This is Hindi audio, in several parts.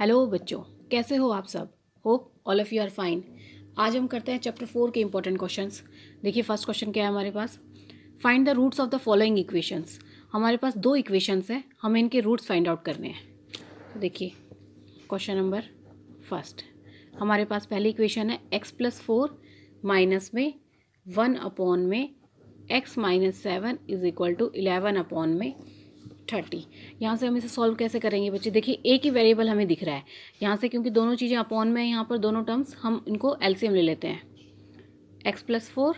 हेलो बच्चों, कैसे हो आप सब। Hope all of you are fine. आज हम करते हैं चैप्टर 4 के इंपॉर्टेंट क्वेश्चंस। देखिए फर्स्ट क्वेश्चन क्या है हमारे पास। Find the roots of the following equations. हमारे पास दो इक्वेशंस हैं, हमें इनके रूट्स फाइंड आउट करने हैं। देखिए क्वेश्चन नंबर फर्स्ट, हमारे पास पहली इक्वेशन है x+4 माइनस में 1/में x-7 इज इक्वल टू 11/30। यहाँ से हम इसे सॉल्व कैसे करेंगे बच्चे। देखिए एक ही वेरिएबल हमें दिख रहा है यहाँ से, क्योंकि दोनों चीज़ें अपॉन में है यहाँ पर, दोनों टर्म्स हम इनको एलसीएम ले लेते हैं। x+4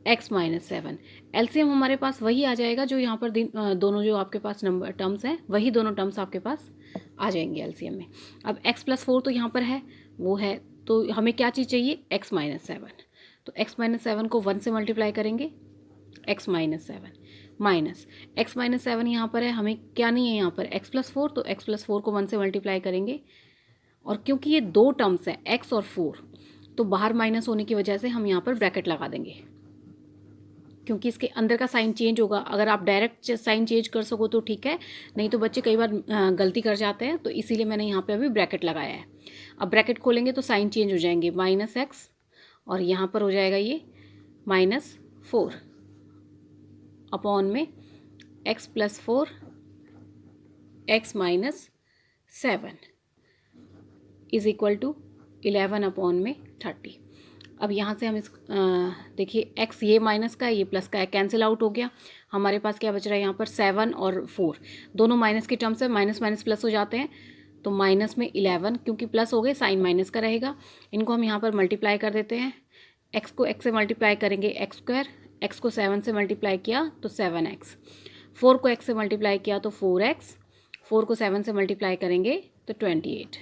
x-7 एलसीएम हमारे पास वही आ जाएगा जो यहाँ पर दोनों जो आपके पास नंबर टर्म्स हैं वही दोनों टर्म्स आपके पास आ जाएंगे एलसीएम में। अब x+4 तो यहाँ पर है, वो है, तो हमें क्या चीज़ चाहिए x-7। तो x-7 को 1 से मल्टीप्लाई करेंगे, x-7 माइनस x-7 यहाँ पर है, हमें क्या नहीं है यहाँ पर x+4, तो x+4 को 1 से मल्टीप्लाई करेंगे। और क्योंकि ये दो टर्म्स हैं x और 4, तो बाहर माइनस होने की वजह से हम यहाँ पर ब्रैकेट लगा देंगे, क्योंकि इसके अंदर का साइन चेंज होगा। अगर आप डायरेक्ट साइन चेंज कर सको तो ठीक है, नहीं तो बच्चे कई बार गलती कर जाते हैं, तो इसीलिए मैंने यहाँ पे अभी ब्रैकेट लगाया है। अब ब्रैकेट खोलेंगे तो साइन चेंज हो जाएंगे, -x और यहाँ पर हो जाएगा ये -4 अपॉन में x+4 x-7 is equal to 11/30। अब यहाँ से हम इस देखिए x ये माइनस का है, ये प्लस का है, कैंसिल आउट हो गया। हमारे पास क्या बच रहा है यहाँ पर 7 और 4 दोनों माइनस के टर्म्स है, माइनस माइनस प्लस हो जाते हैं, तो माइनस में 11, क्योंकि प्लस हो गए साइन माइनस का रहेगा। इनको हम यहाँ पर मल्टीप्लाई कर देते हैं। x को x से मल्टीप्लाई करेंगे x², x को 7 से मल्टीप्लाई किया तो 7x, 4 को x से मल्टीप्लाई किया तो 4x, 4 को 7 से मल्टीप्लाई करेंगे तो 28।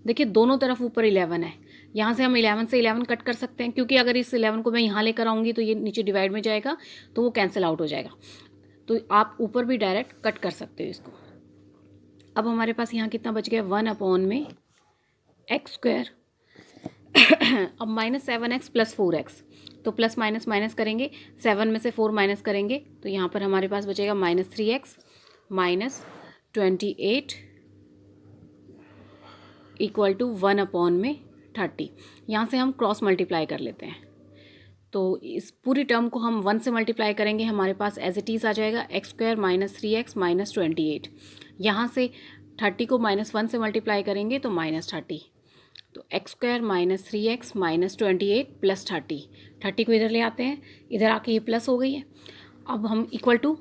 देखिए दोनों तरफ ऊपर 11 है, यहाँ से हम 11 से 11 कट कर सकते हैं, क्योंकि अगर इस 11 को मैं यहाँ लेकर आऊँगी तो ये नीचे डिवाइड में जाएगा, तो वो कैंसिल आउट हो जाएगा। तो आप ऊपर भी डायरेक्ट कट कर सकते हो इसको। अब हमारे पास यहाँ कितना बच गया, 1/में x²। अब -7x + 4x, तो प्लस माइनस माइनस करेंगे, 7 में से 4 माइनस करेंगे, तो यहाँ पर हमारे पास बचेगा -3x -28 इक्वल टू 1/30। यहाँ से हम क्रॉस मल्टीप्लाई कर लेते हैं, तो इस पूरी टर्म को हम 1 से मल्टीप्लाई करेंगे, हमारे पास एज इट इज़ आ जाएगा x² -3x -28। यहाँ से 30 को -1 से मल्टीप्लाई करेंगे तो -30, तो x² -3x -28 + 30 को इधर ले आते हैं, इधर आके ये प्लस हो गई है। अब हम इक्वल टू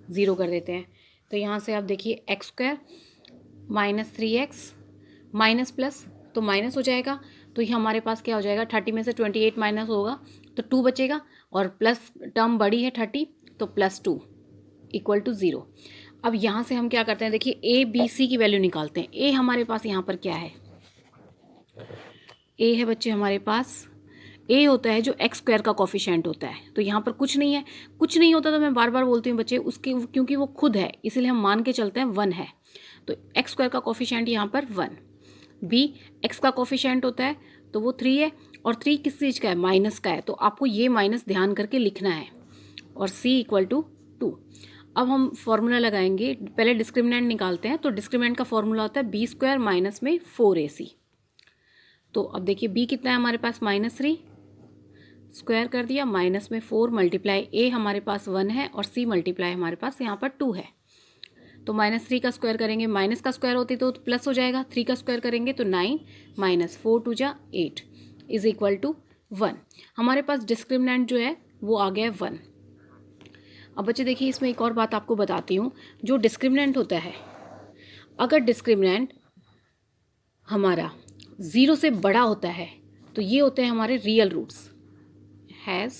0 कर देते हैं, तो यहाँ से आप देखिए x² -3x माइनस प्लस तो माइनस हो जाएगा, तो ये हमारे पास क्या हो जाएगा, 30 में से 28 माइनस होगा तो 2 बचेगा, और प्लस टर्म बड़ी है 30, तो +2 इक्वल टू 0। अब यहाँ से हम क्या करते हैं, देखिए a b c की वैल्यू निकालते हैं। a हमारे पास यहाँ पर क्या है, a है बच्चे हमारे पास, a होता है जो x² का कोफिशिएंट होता है, तो यहाँ पर कुछ नहीं है, कुछ नहीं होता तो मैं बार बार बोलती हूँ बच्चे उसके, क्योंकि वो खुद है इसीलिए हम मान के चलते हैं 1 है, तो x² का कोफिशिएंट यहाँ पर 1। b x का कोफिशिएंट होता है तो वो 3 है, और 3 किस चीज़ का है, माइनस का है, तो आपको ये माइनस ध्यान करके लिखना है, और c इक्वल टू 2। अब हम फॉर्मूला लगाएंगे, पहले डिस्क्रिमिनेंट निकालते हैं, तो डिस्क्रिमिनेंट का फॉर्मूला होता है b² माइनस में 4ac। तो अब देखिए b कितना है हमारे पास, -3 स्क्वायर कर दिया, माइनस में 4 मल्टीप्लाई a हमारे पास 1 है, और c मल्टीप्लाई हमारे पास यहाँ पर 2 है, तो -3 का स्क्वायर करेंगे, माइनस का स्क्वायर होती तो प्लस हो जाएगा, 3 का स्क्वायर करेंगे तो 9 -4 2 जा 8 इज इक्वल टू 1। हमारे पास डिस्क्रिमिनेंट जो है वो आ गया 1। अब बच्चे देखिए इसमें एक और बात आपको बताती हूँ, जो डिस्क्रिमिनेंट होता है, अगर डिस्क्रिमिनेंट हमारा 0 से बड़ा होता है तो ये होते हैं हमारे real roots, has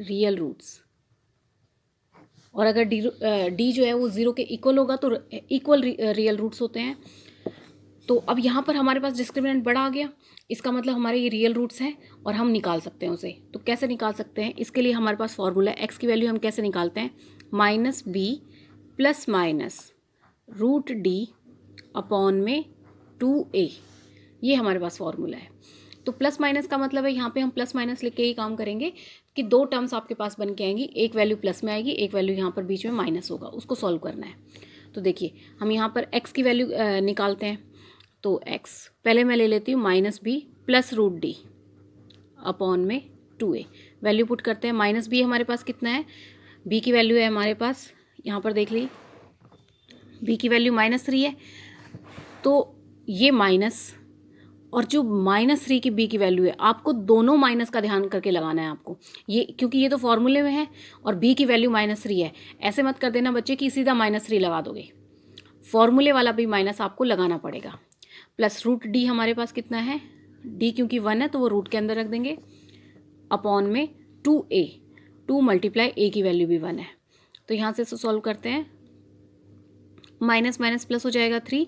real roots, और अगर d जो है वो 0 के इक्वल होगा तो इक्वल रियल रूट्स होते हैं। तो अब यहाँ पर हमारे पास डिस्क्रिमिनेंट बड़ा आ गया, इसका मतलब हमारे ये रियल रूट्स हैं और हम निकाल सकते हैं उसे। तो कैसे निकाल सकते हैं, इसके लिए हमारे पास फॉर्मूला है, x की वैल्यू हम कैसे निकालते हैं, -b ± √d अपॉन में 2a, ये हमारे पास फॉर्मूला है। तो प्लस माइनस का मतलब है यहाँ पे हम प्लस माइनस लिख के ही काम करेंगे कि दो टर्म्स आपके पास बन के आएंगी, एक वैल्यू प्लस में आएगी, एक वैल्यू यहाँ पर बीच में माइनस होगा, उसको सॉल्व करना है। तो देखिए हम यहाँ पर x की वैल्यू निकालते हैं। तो x पहले मैं ले लेती हूँ -b plus root D upon में 2a। वैल्यू पुट करते हैं। -b हमारे पास कितना है, b की वैल्यू है हमारे पास, यहाँ पर देख ली b की वैल्यू -3 है। तो ये माइनस और जो -3 की b की वैल्यू है, आपको दोनों माइनस का ध्यान करके लगाना है आपको, ये क्योंकि ये तो फॉर्मूले में है और b की वैल्यू -3 है। ऐसे मत कर देना बच्चे कि सीधा -3 लगा दोगे, फॉर्मूले वाला भी माइनस आपको लगाना पड़ेगा। प्लस रूट डी हमारे पास कितना है, d क्योंकि 1 है तो वो रूट के अंदर रख देंगे, अपॉन में 2a, 2 मल्टीप्लाई a की वैल्यू भी 1 है। तो यहाँ से सॉल्व करते हैं, माइनस माइनस प्लस हो जाएगा 3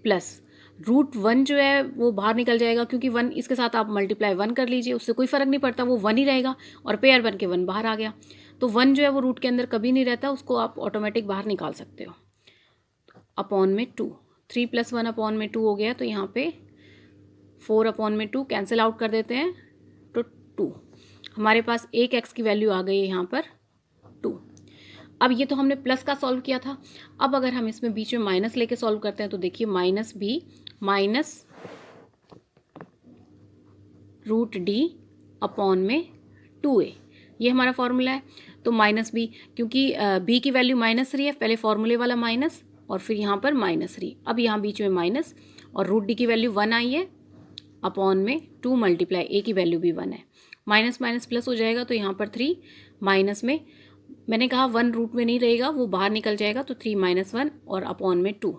प्लस रूट 1 जो है वो बाहर निकल जाएगा, क्योंकि 1 इसके साथ आप मल्टीप्लाई 1 कर लीजिए, उससे कोई फ़र्क नहीं पड़ता, वो 1 ही रहेगा और पेयर बन के 1 बाहर आ गया। तो 1 जो है वो रूट के अंदर कभी नहीं रहता, उसको आप ऑटोमेटिक बाहर निकाल सकते हो। अपॉन में 2, 3 + 1 अपॉन में 2 हो गया। तो यहाँ पे 4 अपॉन में 2 कैंसिल आउट कर देते हैं, तो 2 हमारे पास एक x की वैल्यू आ गई है यहाँ पर 2। अब ये तो हमने प्लस का सॉल्व किया था। अब अगर हम इसमें बीच में माइनस लेके सॉल्व करते हैं तो देखिए -b minus root D upon में 2a, ये हमारा फॉर्मूला है। तो -b क्योंकि b की वैल्यू -3 है, पहले फॉर्मूले वाला माइनस और फिर यहाँ पर -3, अब यहाँ बीच में माइनस और रूट डी की वैल्यू 1 आई है, अपॉन में 2 मल्टीप्लाई a की वैल्यू भी 1 है। माइनस माइनस प्लस हो जाएगा, तो यहाँ पर 3 माइनस में मैंने कहा 1 रूट में नहीं रहेगा, वो बाहर निकल जाएगा, तो 3 - 1 और अपॉन में 2,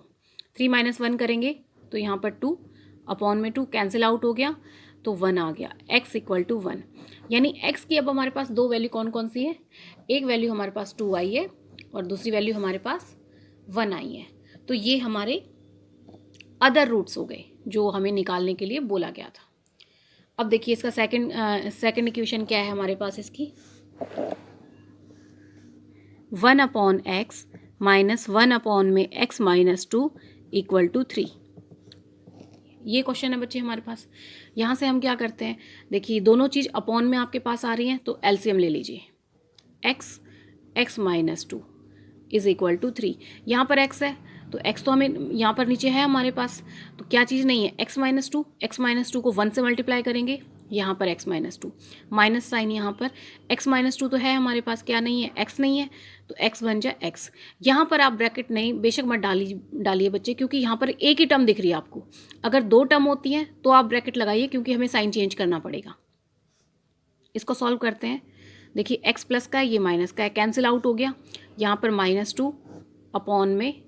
3 - 1 करेंगे तो यहाँ पर 2 अपॉन में 2 कैंसिल आउट हो गया, तो 1 आ गया, x = 1। यानी x की अब हमारे पास दो वैल्यू कौन कौन सी है, एक वैल्यू हमारे पास 2 आई है और दूसरी वैल्यू हमारे पास 1 आई है। तो ये हमारे अदर रूट्स हो गए जो हमें निकालने के लिए बोला गया था। अब देखिए इसका सेकंड इक्वेशन क्या है हमारे पास, इसकी 1/x माइनस 1 में x - 2 = 3। ये क्वेश्चन है बच्चे हमारे पास। यहाँ से हम क्या करते हैं, देखिए दोनों चीज़ अपॉन में आपके पास आ रही हैं, तो एलसीएम ले लीजिए। x - 2 = 3। यहाँ पर x है तो x तो हमें यहाँ पर नीचे है हमारे पास, तो क्या चीज़ नहीं है, x - 2 को 1 से मल्टीप्लाई करेंगे, यहाँ पर x - 2 माइनस साइन, यहाँ पर x - 2 तो है हमारे पास, क्या नहीं है, x नहीं है, तो x बन जाए x। यहाँ पर आप ब्रैकेट नहीं बेशक मत डालिए बच्चे, क्योंकि यहाँ पर एक ही टर्म दिख रही है आपको। अगर 2 टर्म होती हैं तो आप ब्रैकेट लगाइए, क्योंकि हमें साइन चेंज करना पड़ेगा। इसको सॉल्व करते हैं। देखिए x प्लस का है, ये माइनस का है, कैंसिल आउट हो गया। यहाँ पर -2 अपॉन में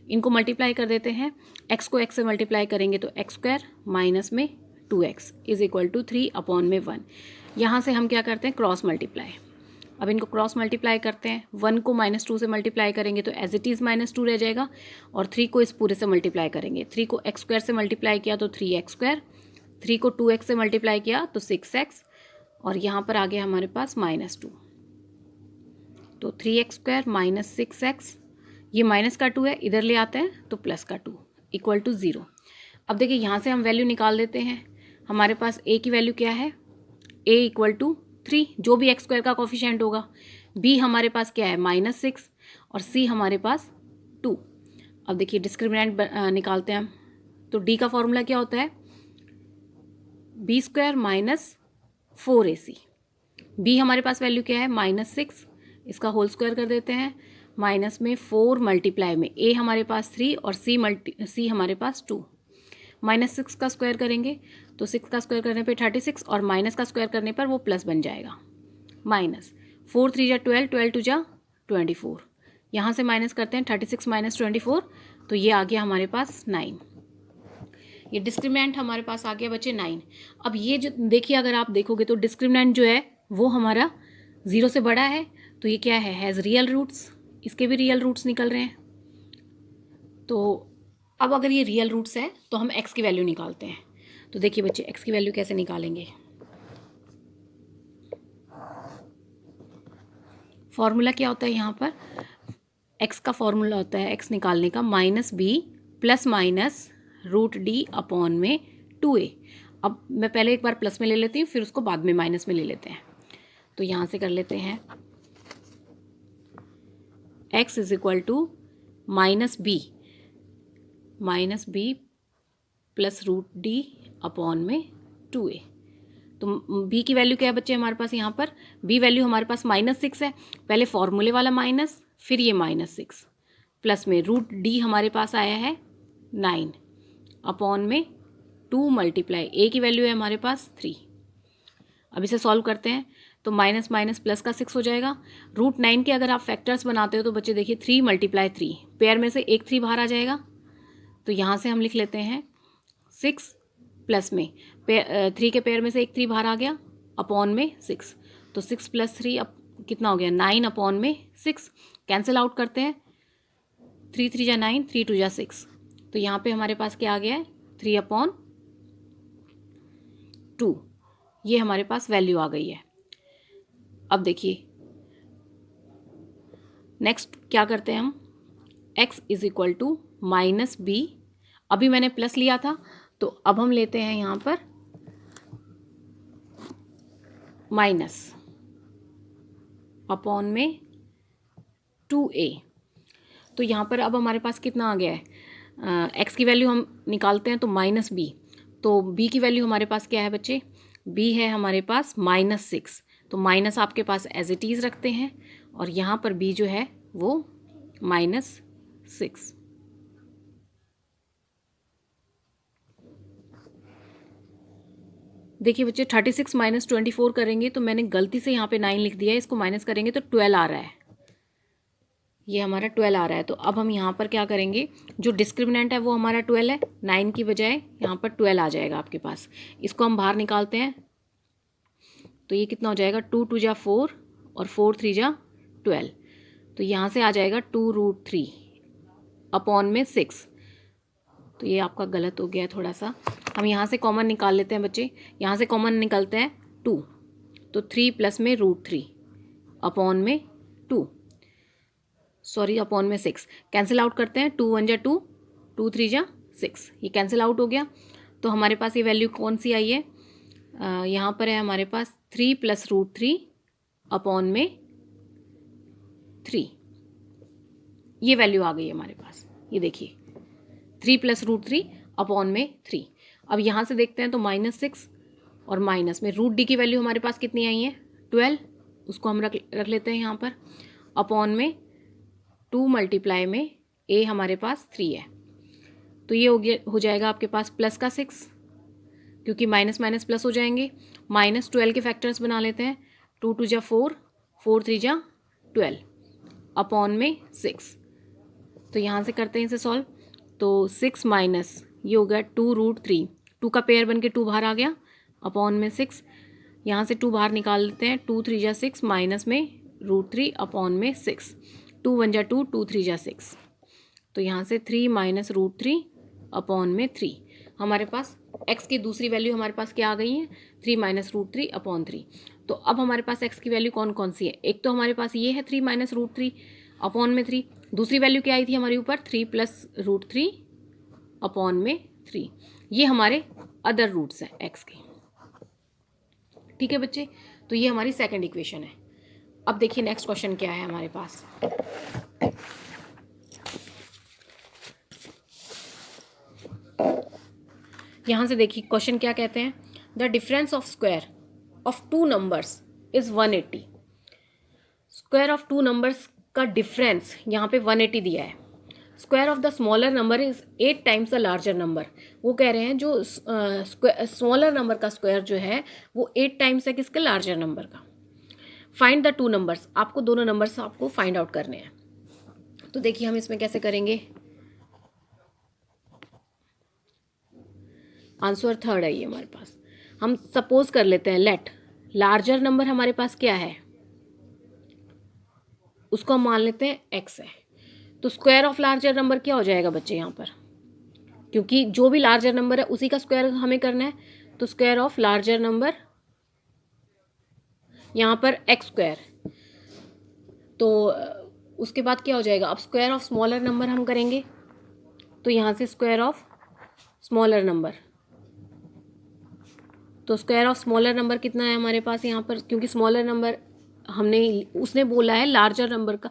इनको मल्टीप्लाई कर देते हैं, x को x से मल्टीप्लाई करेंगे तो x² माइनस में 2x = 3 अपॉन में 1। यहाँ से हम क्या करते हैं, क्रॉस मल्टीप्लाई। अब इनको क्रॉस मल्टीप्लाई करते हैं, 1 को -2 से मल्टीप्लाई करेंगे तो एज इट इज़ -2 रह जाएगा, और 3 को इस पूरे से मल्टीप्लाई करेंगे। 3 को x² से मल्टीप्लाई किया तो 3x², 3 को 2x से मल्टीप्लाई किया तो 6x, और यहाँ पर आ गया हमारे पास -2, तो 3x² माइनस 6x, ये माइनस का 2 है, इधर ले आते हैं तो प्लस का 2 = 0। अब देखिए यहाँ से हम वैल्यू निकाल देते हैं। हमारे पास a की वैल्यू क्या है, a = 3, जो भी x² का कोफिशिएंट होगा। b हमारे पास क्या है, -6, और c हमारे पास 2। अब देखिए डिस्क्रिमिनेंट निकालते हैं हम, तो d का फॉर्मूला क्या होता है, b² माइनस 4ac। b हमारे पास वैल्यू क्या है, -6, इसका होल स्क्वायर कर देते हैं, माइनस में 4 मल्टीप्लाई में a हमारे पास 3 और c हमारे पास 2। -6 का स्क्वायर करेंगे तो 6 का स्क्वायर करने पे 36, और माइनस का स्क्वायर करने पर वो प्लस बन जाएगा। -4 3 × 12, 12 2 × 24। यहाँ से माइनस करते हैं, 36 - 24, तो ये आ गया हमारे पास 9। ये डिस्क्रिमिनेंट हमारे पास आ गया बच्चे 9। अब ये जो देखिए, अगर आप देखोगे तो डिस्क्रिमिनेंट जो है वो हमारा 0 से बड़ा है, तो ये क्या है, हैज़ रियल रूट्स, इसके भी रियल रूट्स निकल रहे हैं। तो अब अगर ये रियल रूट्स है तो हम x की वैल्यू निकालते हैं। तो देखिए बच्चे x की वैल्यू कैसे निकालेंगे, फॉर्मूला क्या होता है यहाँ पर, x का फॉर्मूला होता है x निकालने का -b plus minus root D upon में 2a। अब मैं पहले एक बार प्लस में ले लेती हूँ, फिर उसको बाद में माइनस में ले लेते हैं। तो यहाँ से कर लेते हैं x = minus B plus root D upon में 2a। तो b की वैल्यू क्या है बच्चे हमारे पास यहाँ पर? b वैल्यू हमारे पास -6 है, पहले फॉर्मूले वाला माइनस, फिर ये -6 प्लस में रूट डी हमारे पास आया है 9 अपॉन में 2 मल्टीप्लाई a की वैल्यू है हमारे पास 3। अब इसे सॉल्व करते हैं तो माइनस माइनस प्लस का 6 हो जाएगा। रूट 9 के अगर आप फैक्टर्स बनाते हो तो बच्चे देखिए 3 × 3, पेयर में से एक 3 बाहर आ जाएगा, तो यहाँ से हम लिख लेते हैं 6 प्लस में 3 के पेयर में से एक 3 बाहर आ गया अपॉन में 6, तो 6 + 3 अब कितना हो गया 9 अपॉन में 6। कैंसिल आउट करते हैं, 3 × 3 = 9, 3 × 2 = 6, तो यहाँ पे हमारे पास क्या आ गया है 3/2, ये हमारे पास वैल्यू आ गई है। अब देखिए नेक्स्ट क्या करते हैं हम, x = -b, अभी मैंने प्लस लिया था तो अब हम लेते हैं यहाँ पर माइनस अपॉन में 2a। तो यहाँ पर अब हमारे पास कितना आ गया है, x की वैल्यू हम निकालते हैं तो -b, तो b की वैल्यू हमारे पास क्या है बच्चे, b है हमारे पास -6, तो माइनस आपके पास एज इट इज़ रखते हैं और यहाँ पर b जो है वो -6। देखिए बच्चे 36 - 24 करेंगे तो मैंने गलती से यहाँ पे 9 लिख दिया है, इसको माइनस करेंगे तो 12 आ रहा है, ये हमारा 12 आ रहा है। तो अब हम यहाँ पर क्या करेंगे, जो डिस्क्रिमिनेंट है वो हमारा 12 है, 9 की बजाय यहाँ पर 12 आ जाएगा आपके पास, इसको हम बाहर निकालते हैं तो ये कितना हो जाएगा 2 × 2 = 4 और 4 × 3 = 12, तो यहाँ से आ जाएगा 2√3 अपॉन में 6। तो ये आपका गलत हो गया है थोड़ा सा, हम यहाँ से कॉमन निकाल लेते हैं बच्चे, यहाँ से कॉमन निकलते हैं 2, तो 3 प्लस में √3 अपॉन में 2, सॉरी अपॉन में 6, कैंसिल आउट करते हैं, 2 × 1 = 2, 2 × 3 = 6, ये कैंसिल आउट हो गया। तो हमारे पास ये वैल्यू कौन सी आई है, यहाँ पर है हमारे पास 3 + √3 अपॉन में 3, ये वैल्यू आ गई है हमारे पास, ये देखिए 3 + √3 अपॉन में 3। अब यहाँ से देखते हैं तो -6 और माइनस में रूट डी की वैल्यू हमारे पास कितनी आई है 12, उसको हम रख लेते हैं यहाँ पर अपॉन में 2 मल्टीप्लाई में a हमारे पास 3 है, तो ये हो जाएगा आपके पास प्लस का 6, क्योंकि माइनस माइनस प्लस हो जाएंगे, -12 के फैक्टर्स बना लेते हैं, 2 × 2 = 4, 4 × 3 = 12 अपॉन में 6। तो यहाँ से करते हैं इसे सॉल्व, तो 6 माइनस ये हो गया 2√3, 2 का पेयर बन के 2 बाहर आ गया अपॉन में 6, यहाँ से 2 बाहर निकाल लेते हैं, 2 × 3 = 6 माइनस में √3 अपॉन में 6, 2 × 1 = 2, 2 × 3 = 6, तो यहाँ से 3 - √3 अपॉन में 3, हमारे पास x की दूसरी वैल्यू हमारे पास क्या आ गई है 3 - √3 अपॉन 3। तो अब हमारे पास x की वैल्यू कौन कौन सी है, एक तो हमारे पास ये है 3 - √3 अपॉन में 3, दूसरी वैल्यू क्या आई थी हमारे ऊपर 3 + √3 अपॉन में 3, ये हमारे अदर रूट्स हैं x के, ठीक है बच्चे। तो ये हमारी सेकंड इक्वेशन है। अब देखिए नेक्स्ट क्वेश्चन क्या है हमारे पास, यहाँ से देखिए क्वेश्चन क्या कहते हैं, the difference of square of 2 numbers is 180। Square of 2 numbers का डिफरेंस यहाँ पे 180 दिया है। Square of the smaller number is 8 times the larger number, वो कह रहे हैं जो स्मॉलर नंबर का स्क्वायर जो है वो 8 टाइम्स है किसके, लार्जर नंबर का। फाइंड द 2 नंबर्स, आपको दोनों नंबर्स आपको फाइंड आउट करने हैं। तो देखिए हम इसमें कैसे करेंगे, आंसर थर्ड है ये हमारे पास। हम सपोज कर लेते हैं लेट लार्जर नंबर हमारे पास क्या है, उसको हम मान लेते हैं x है, तो स्क्वायर ऑफ लार्जर नंबर क्या हो जाएगा बच्चे यहाँ पर, क्योंकि जो भी लार्जर नंबर है उसी का स्क्वायर हमें करना है, तो स्क्वायर ऑफ लार्जर नंबर यहाँ पर x², तो उसके बाद क्या हो जाएगा, अब स्क्वायर ऑफ स्मॉलर नंबर हम करेंगे, तो यहाँ से स्क्वायर ऑफ स्मॉलर नंबर, तो स्क्वायर ऑफ स्मॉलर नंबर कितना है हमारे पास यहाँ पर, क्योंकि स्मॉलर नंबर हमने उसने बोला है लार्जर नंबर का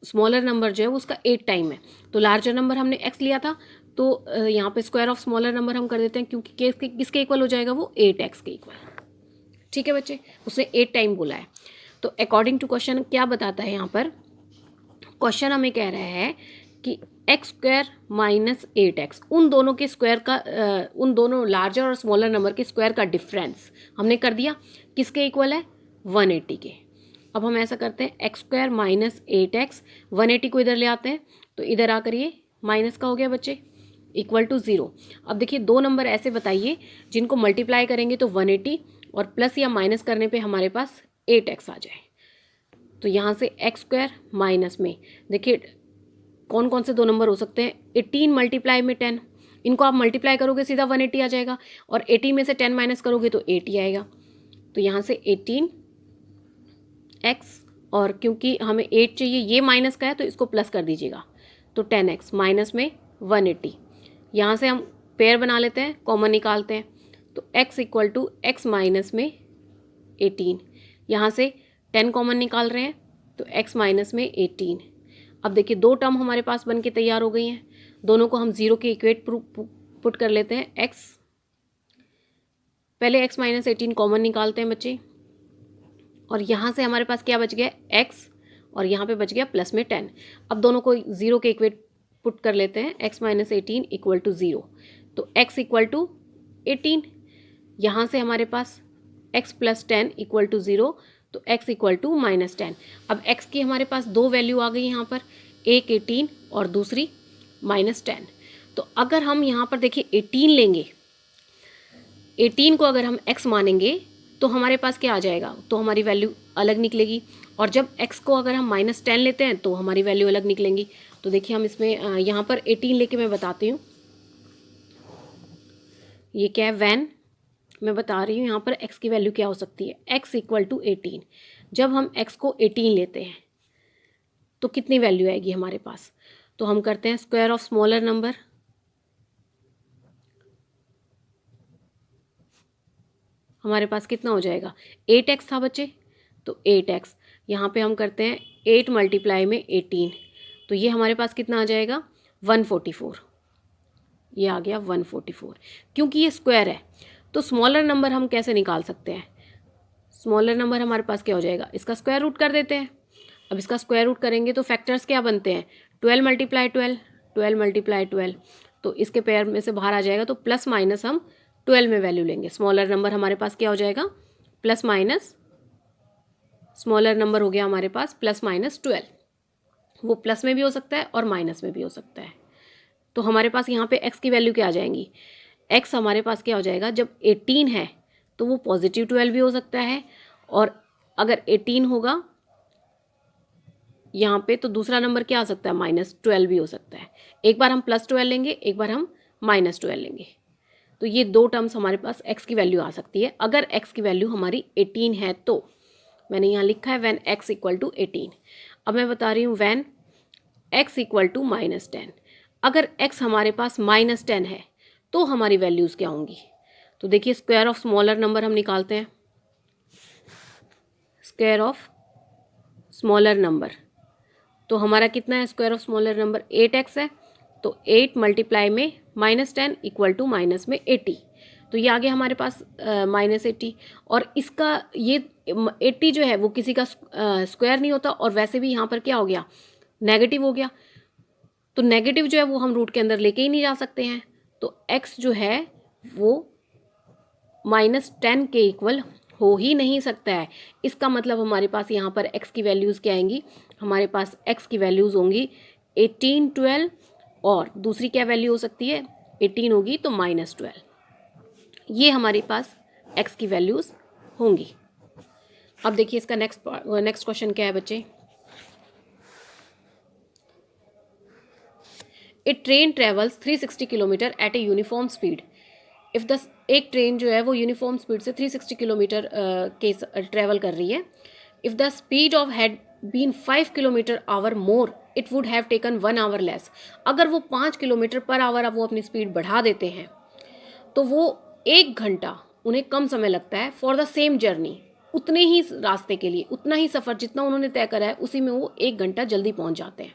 स्मॉलर नंबर जो है वो उसका 8 टाइम है, तो लार्जर नंबर हमने x लिया था, तो यहाँ पे स्क्वायर ऑफ स्मॉलर नंबर हम कर देते हैं, क्योंकि किसके इक्वल हो जाएगा वो 8x के इक्वल। ठीक है बच्चे, उसने 8 टाइम बोला है। तो अकॉर्डिंग टू क्वेश्चन क्या बताता है यहाँ पर, क्वेश्चन हमें कह रहा है कि x² माइनस 8x, उन दोनों के स्क्वायर का उन दोनों लार्जर और स्मॉलर नंबर के स्क्वायर का डिफरेंस हमने कर दिया, किसके इक्वल है 180 के। अब हम ऐसा करते हैं x² माइनस 8x, 180 को इधर ले आते हैं, तो इधर आकर ये माइनस का हो गया बच्चे, इक्वल टू 0। अब देखिए दो नंबर ऐसे बताइए जिनको मल्टीप्लाई करेंगे तो 180 और प्लस या माइनस करने पे हमारे पास 8x आ जाए। तो यहाँ से x² माइनस में देखिए कौन कौन से दो नंबर हो सकते हैं, 18 मल्टीप्लाई में 10, इनको आप मल्टीप्लाई करोगे सीधा 180 आ जाएगा, और 80 में से 10 माइनस करोगे तो 80 आएगा। तो यहाँ से 18x, और क्योंकि हमें 8 चाहिए, ये माइनस का है तो इसको प्लस कर दीजिएगा, तो 10x माइनस में 180। यहाँ से हम पेयर बना लेते हैं, कॉमन निकालते हैं, तो x equal to x minus में 18, यहाँ से 10 कॉमन निकाल रहे हैं तो x माइनस में 18। अब देखिए दो टर्म हमारे पास बन के तैयार हो गई हैं, दोनों को हम 0 के इक्वेट पुट कर लेते हैं। x, पहले x माइनस 18 कॉमन निकालते हैं बच्चे, और यहाँ से हमारे पास क्या बच गया x, और यहाँ पे बच गया प्लस में 10। अब दोनों को 0 के इक्वेट पुट कर लेते हैं, x माइनस 18 इक्वल टू 0, तो x इक्वल टू 18, यहाँ से हमारे पास x प्लस 10 इक्वल टू 0, तो x इक्वल टू माइनस 10। अब x की हमारे पास दो वैल्यू आ गई यहाँ पर, एक 18 और दूसरी माइनस 10। तो अगर हम यहाँ पर देखिए 18 लेंगे, 18 को अगर हम x मानेंगे तो हमारे पास क्या आ जाएगा, तो हमारी वैल्यू अलग निकलेगी, और जब x को अगर हम माइनस 10 लेते हैं तो हमारी वैल्यू अलग निकलेंगी। तो देखिए हम इसमें यहाँ पर 18 लेके मैं बताती हूँ, ये क्या है वैन, मैं बता रही हूँ यहाँ पर x की वैल्यू क्या हो सकती है, x इक्वल टू 18। जब हम x को 18 लेते हैं तो कितनी वैल्यू आएगी हमारे पास, तो हम करते हैं स्क्वायर ऑफ स्मॉलर नंबर, हमारे पास कितना हो जाएगा 8x था बच्चे, तो 8x, यहाँ पे हम करते हैं 8 मल्टीप्लाई में 18, तो ये हमारे पास कितना आ जाएगा 144, ये आ गया 144। क्योंकि ये स्क्वायर है तो स्मॉलर नंबर हम कैसे निकाल सकते हैं, स्मॉलर नंबर हमारे पास क्या हो जाएगा, इसका स्क्वायर रूट कर देते हैं। अब इसका स्क्वायर रूट करेंगे तो फैक्टर्स क्या बनते हैं, 12 मल्टीप्लाई 12, 12 मल्टीप्लाई 12, तो इसके पेयर में से बाहर आ जाएगा, तो प्लस माइनस हम 12 में वैल्यू लेंगे। स्मॉलर नंबर हमारे पास क्या हो जाएगा, प्लस माइनस, स्मॉलर नंबर हो गया हमारे पास प्लस माइनस 12, वो प्लस में भी हो सकता है और माइनस में भी हो सकता है। तो हमारे पास यहाँ पे x की वैल्यू क्या आ जाएंगी, x हमारे पास क्या हो जाएगा, जब 18 है तो वो पॉजिटिव 12 भी हो सकता है, और अगर 18 होगा यहाँ पे तो दूसरा नंबर क्या आ सकता है, माइनस 12 भी हो सकता है। एक बार हम प्लस 12 लेंगे, एक बार हम माइनस 12 लेंगे, तो ये दो टर्म्स हमारे पास x की वैल्यू आ सकती है। अगर x की वैल्यू हमारी 18 है तो मैंने यहाँ लिखा है वैन x इक्वल टू 18। अब मैं बता रही हूँ when x equal to minus 10, अगर x हमारे पास माइनस 10 है तो हमारी वैल्यूज़ क्या होंगी, तो देखिए स्क्वायर ऑफ स्मॉलर नंबर हम निकालते हैं, स्क्वायर ऑफ स्मॉलर नंबर, तो हमारा कितना है square of smaller number 8x है, तो 8 मल्टीप्लाई में माइनस 10 इक्वल टू माइनस में 80, तो ये आ गया हमारे पास माइनस 80। और इसका ये 80 जो है वो किसी का स्क्वायर नहीं होता, और वैसे भी यहाँ पर क्या हो गया, नेगेटिव हो गया, तो नेगेटिव जो है वो हम रूट के अंदर लेके ही नहीं जा सकते हैं, तो x जो है वो माइनस 10 के इक्वल हो ही नहीं सकता है। इसका मतलब हमारे पास यहाँ पर x की वैल्यूज़ क्या आएंगी, हमारे पास x की वैल्यूज़ होंगी 18, 12, और दूसरी क्या वैल्यू हो सकती है, 18 होगी तो माइनस 12, ये हमारे पास x की वैल्यूज़ होंगी। अब देखिए इसका नेक्स्ट क्वेश्चन क्या है बच्चे, ए ट्रेन ट्रेवल्स 360 किलोमीटर at a uniform speed, if the एक ट्रेन जो है वो यूनिफॉर्म स्पीड से 360 किलोमीटर के ट्रेवल कर रही है, if the speed of had been 5 kilometre hour more it would have taken 1 hour less, अगर वो 5 किलोमीटर पर आवर अब वो अपनी स्पीड बढ़ा देते हैं तो वो 1 घंटा उन्हें कम समय लगता है फॉर द सेम जर्नी, उतने ही रास्ते के लिए, उतना ही सफ़र जितना उन्होंने तय करा है उसी में वो 1 घंटा जल्दी पहुंच जाते हैं।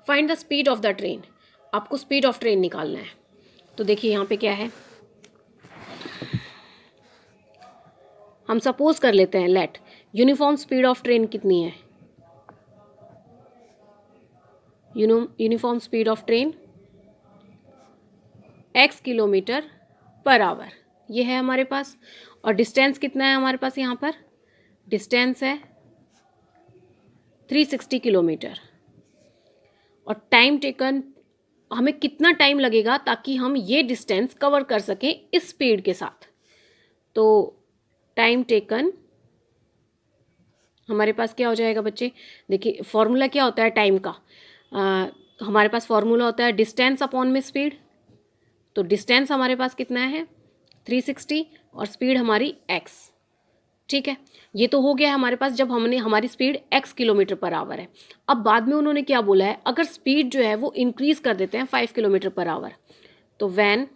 Find the speed of the train, आपको स्पीड ऑफ ट्रेन निकालना है। तो देखिए यहाँ पे क्या है, हम सपोज कर लेते हैं let uniform speed of train कितनी है, uniform speed of train x kilometre per hour, ये है हमारे पास। और डिस्टेंस कितना है हमारे पास, यहाँ पर डिस्टेंस है 360 किलोमीटर। और टाइम टेकन, हमें कितना टाइम लगेगा ताकि हम ये डिस्टेंस कवर कर सकें इस स्पीड के साथ। तो टाइम टेकन हमारे पास क्या हो जाएगा बच्चे, देखिए फॉर्मूला क्या होता है टाइम का, हमारे पास फॉर्मूला होता है डिस्टेंस अपॉन में स्पीड। तो डिस्टेंस हमारे पास कितना है 360 और स्पीड हमारी x, ठीक है। ये तो हो गया है हमारे पास जब हमने, हमारी speed x kilometre per our है। अब बाद में उन्होंने क्या बोला है, अगर स्पीड जो है वो इंक्रीज कर देते हैं 5 किलोमीटर पर आवर, तो when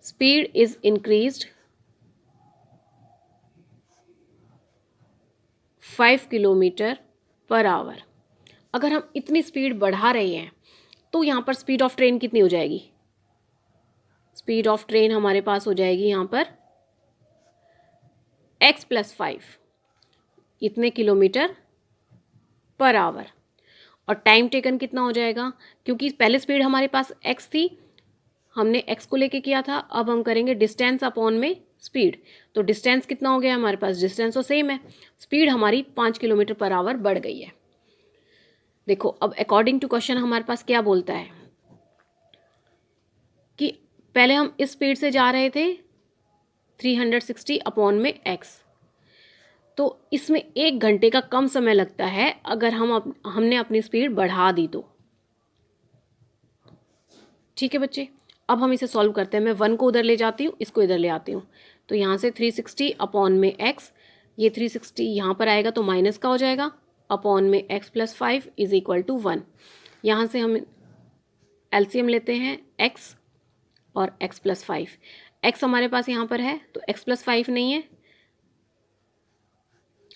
speed is increased 5 kilometre per our, अगर हम इतनी स्पीड बढ़ा रहे हैं तो यहाँ पर स्पीड ऑफ ट्रेन कितनी हो जाएगी, स्पीड ऑफ ट्रेन हमारे पास हो जाएगी यहाँ पर x + 5 इतने किलोमीटर पर आवर। और टाइम टेकन कितना हो जाएगा, क्योंकि पहले स्पीड हमारे पास x थी, हमने x को लेके किया था, अब हम करेंगे डिस्टेंस अपॉन में स्पीड। तो डिस्टेंस कितना हो गया हमारे पास, डिस्टेंस तो सेम है, स्पीड हमारी 5 किलोमीटर पर आवर बढ़ गई है। देखो अब अकॉर्डिंग टू क्वेश्चन हमारे पास क्या बोलता है कि पहले हम इस स्पीड से जा रहे थे 360 अपॉन में x, तो इसमें 1 घंटे का कम समय लगता है अगर हमने अपनी स्पीड बढ़ा दी तो। ठीक है बच्चे, अब हम इसे सॉल्व करते हैं। मैं 1 को उधर ले जाती हूँ, इसको इधर ले आती हूँ। तो यहाँ से 360 अपॉन में x, ये 360 यहाँ पर आएगा तो माइनस का हो जाएगा, अपॉन में x + 5 इज इक्वल टू 1। यहाँ से हम एलसीएम लेते हैं x और x + 5। x हमारे पास यहाँ पर है तो x + 5 नहीं है।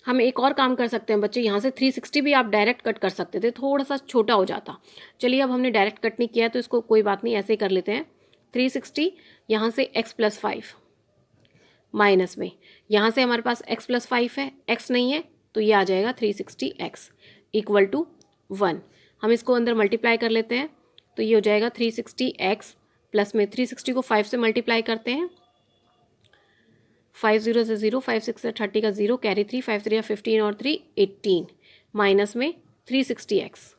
हम एक और काम कर सकते हैं बच्चे, यहाँ से 360 भी आप डायरेक्ट कट कर सकते थे, थोड़ा सा छोटा हो जाता। चलिए अब हमने डायरेक्ट कट नहीं किया है तो इसको कोई बात नहीं, ऐसे ही कर लेते हैं। 360 यहाँ से x + 5 माइनस में, यहाँ से हमारे पास x + 5 है, x नहीं है तो ये आ जाएगा 360x इक्वल टू 1। हम इसको अंदर मल्टीप्लाई कर लेते हैं तो ये हो जाएगा 360x प्लस में 360 को 5 से मल्टीप्लाई करते हैं, 5 0 से 0, 5 6 से 30 का 0, कैरी 3, 5 3 15 और 3 18, माइनस में 360x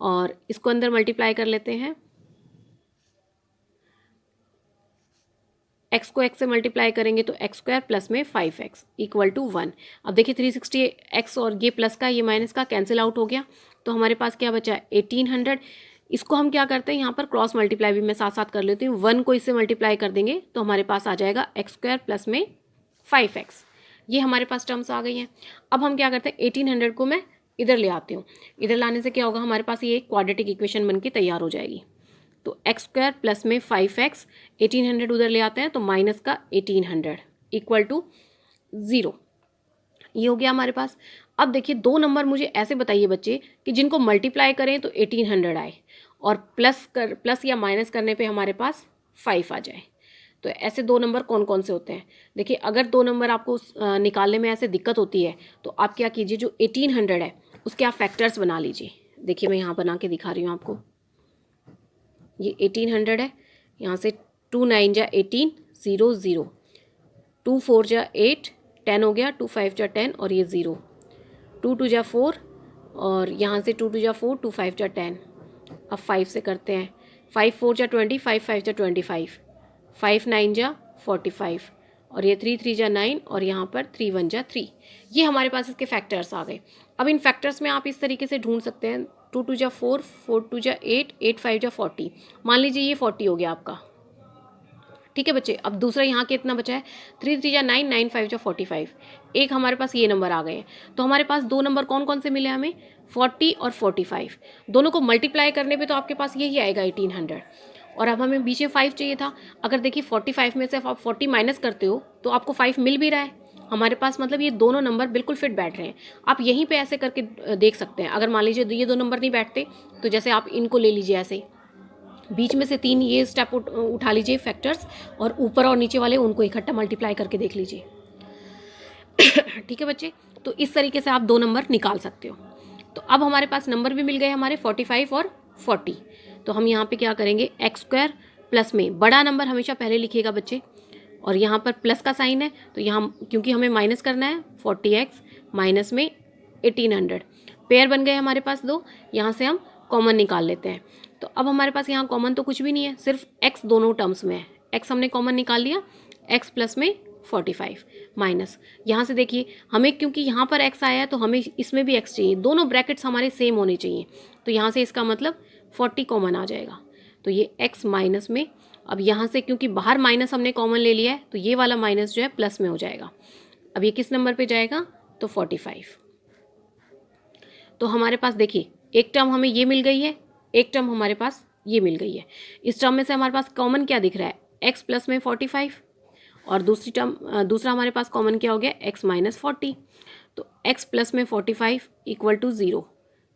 और इसको अंदर मल्टीप्लाई कर लेते हैं। x को x से मल्टीप्लाई करेंगे तो x² प्लस में 5x इक्वल टू 1। अब देखिए 360x और ये प्लस का ये माइनस का कैंसिल आउट हो गया, तो हमारे पास क्या बचा 1800। इसको हम क्या करते हैं, यहाँ पर क्रॉस मल्टीप्लाई भी मैं साथ साथ कर लेती हूँ। 1 को इससे मल्टीप्लाई कर देंगे तो हमारे पास आ जाएगा x² प्लस में 5x। ये हमारे पास टर्म्स आ गई हैं। अब हम क्या करते हैं, 1800 को मैं इधर ले आती हूँ। इधर लाने से क्या होगा, हमारे पास ये एक क्वाड्रेटिक इक्वेशन बन के तैयार हो जाएगी। तो x² प्लस में 5x, 1800 उधर ले आते हैं तो माइनस का 1800 इक्वल टू 0। ये हो गया हमारे पास। अब देखिए 2 नंबर मुझे ऐसे बताइए बच्चे कि जिनको मल्टीप्लाई करें तो 1800 आए और प्लस या माइनस करने पे हमारे पास 5 आ जाए। तो ऐसे 2 नंबर कौन कौन से होते हैं। देखिए अगर 2 नंबर आपको निकालने में ऐसे दिक्कत होती है तो आप क्या कीजिए, जो 1800 है उसके आप फैक्टर्स बना लीजिए। देखिए मैं यहाँ बना के दिखा रही हूँ आपको। ये 1800 है, यहाँ से 2 9 जा 18 0 0, 2 4 जा 8 10 हो गया, 2 5 जा 10 और ये 0, 2 2 जा 4 और यहाँ से 2 2 जा 4, 2 5 जा 10। अब 5 से करते हैं, 5 4 जा 20, 5 5 जा 25, 5 9 जा 45 और ये 3 3 जा 9 और यहाँ पर 3 1 जा 3। ये हमारे पास इसके फैक्टर्स आ गए। अब इन फैक्टर्स में आप इस तरीके से ढूंढ सकते हैं, 2 2 जा 4, 4 2 जा 8, 8 5 जा 40। मान लीजिए ये 40 हो गया आपका। ठीक है बच्चे, अब दूसरा यहाँ कितना बचा है, 3 3 जा 9, 9 5 जा 45। एक हमारे पास ये नंबर आ गए हैं। तो हमारे पास 2 नंबर कौन कौन से मिले हमें, 40 और 45। दोनों को मल्टीप्लाई करने पे तो आपके पास यही आएगा 1800। और अब हमें बीच में 5 चाहिए था। अगर देखिए 45 में से आप 40 माइनस करते हो तो आपको 5 मिल भी रहा है। हमारे पास मतलब ये दोनों नंबर बिल्कुल फिट बैठ रहे हैं। आप यहीं पे ऐसे करके देख सकते हैं। अगर मान लीजिए ये दो नंबर नहीं बैठते तो जैसे आप इनको ले लीजिए, ऐसे बीच में से 3 ये स्टेप उठा लीजिए फैक्टर्स, और ऊपर और नीचे वाले उनको इकट्ठा मल्टीप्लाई करके देख लीजिए। ठीक है बच्चे, तो इस तरीके से आप 2 नंबर निकाल सकते हो। तो अब हमारे पास नंबर भी मिल गए हमारे 45 और 40। तो हम यहाँ पे क्या करेंगे, एक्स स्क्वायर प्लस में बड़ा नंबर हमेशा पहले लिखिएगा बच्चे, और यहाँ पर प्लस का साइन है तो यहाँ क्योंकि हमें माइनस करना है, 40x माइनस में 1800 पेयर बन गए हमारे पास 2। यहाँ से हम कॉमन निकाल लेते हैं। तो अब हमारे पास यहाँ कॉमन तो कुछ भी नहीं है, सिर्फ x दोनों टर्म्स में है। x हमने कॉमन निकाल लिया, x प्लस में 45 माइनस यहाँ से देखिए हमें, क्योंकि यहाँ पर x आया है तो हमें इसमें भी x चाहिए, दोनों ब्रैकेट्स हमारे सेम होने चाहिए। तो यहाँ से इसका मतलब 40 कॉमन आ जाएगा। तो ये x माइनस में, अब यहाँ से क्योंकि बाहर माइनस हमने कॉमन ले लिया है तो ये वाला माइनस जो है प्लस में हो जाएगा। अब ये किस नंबर पे जाएगा, तो 45। तो हमारे पास देखिए एक टर्म हमें ये मिल गई है, एक टर्म हमारे पास ये मिल गई है। इस टर्म में से हमारे पास कॉमन क्या दिख रहा है, x प्लस में 45, और दूसरा हमारे पास कॉमन क्या हो गया, x माइनस 40। तो x प्लस में 45 इक्वल टू 0,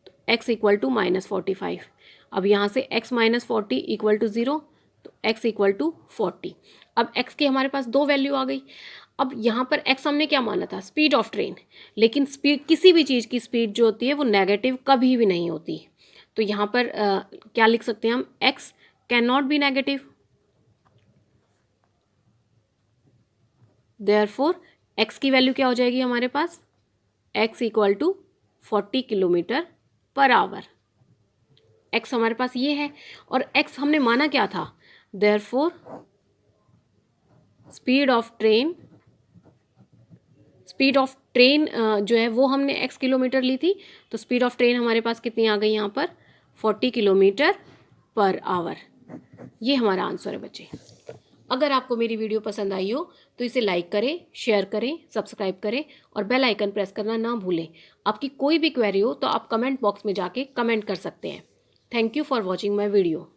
तो x इक्वल टू माइनस 45। अब यहाँ से x माइनस 40 इक्वल टू 0, तो x इक्वल टू 40। अब x की हमारे पास 2 वैल्यू आ गई। अब यहाँ पर x हमने क्या माना था, स्पीड ऑफ ट्रेन, लेकिन स्पीड, किसी भी चीज़ की स्पीड जो होती है वो नेगेटिव कभी भी नहीं होती। तो यहाँ पर क्या लिख सकते हैं हम, x can not be negative, therefore x की वैल्यू क्या हो जाएगी हमारे पास, x equal to 40 kilometre per hour. x हमारे पास ये है, और x हमने माना क्या था, देयरफॉर स्पीड ऑफ ट्रेन जो है वो हमने x किलोमीटर ली थी, तो स्पीड ऑफ ट्रेन हमारे पास कितनी आ गई यहाँ पर, 40 किलोमीटर पर आवर। ये हमारा आंसर है बच्चे। अगर आपको मेरी वीडियो पसंद आई हो तो इसे लाइक करें, शेयर करें, सब्सक्राइब करें और बेल आइकन प्रेस करना ना भूलें। आपकी कोई भी क्वेरी हो तो आप कमेंट बॉक्स में जाके कमेंट कर सकते हैं। Thank you for watching my video.